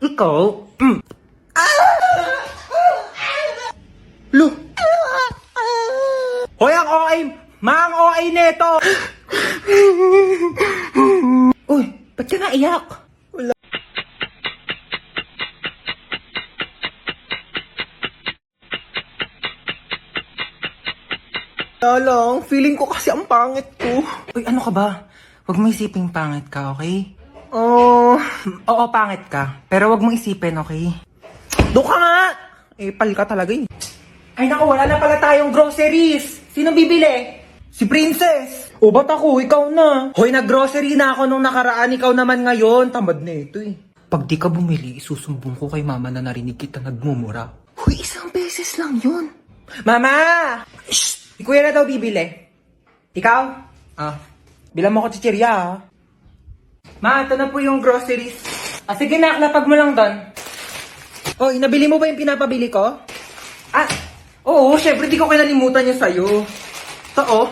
Ikaw? Lo! Hoy, ang OA! Mang OA neto! Uy, ba't ka naiyak? Wala. Lang, feeling ko kasi ang pangit ko. Uy, ano ka ba? Huwag mo isipin pangit ka, okay? Oo, pangit ka. Pero wag mo isipin, okay? Doon ka nga! Pal ka talaga eh. Ay naku, wala na pala tayong groceries. Sino bibili? Si Princess. O ba't ako? Ikaw na. Hoy, nag-grocery na ako nung nakaraan. Ikaw naman ngayon. Tamad na ito eh. Pag di ka bumili, isusumbong ko kay mama na narinig kita nagmumura. Hoy, isang beses lang yun. Mama! Shh! Si kuya na daw bibili. Ikaw? Bilang mo ko chichirya ah. Ma, ito na po yung groceries. Sige na, lapag mo lang doon. Oh, nabili mo ba yung pinapabili ko? Oo, syempre di ko kinalimutan yung sa'yo. Ito oh.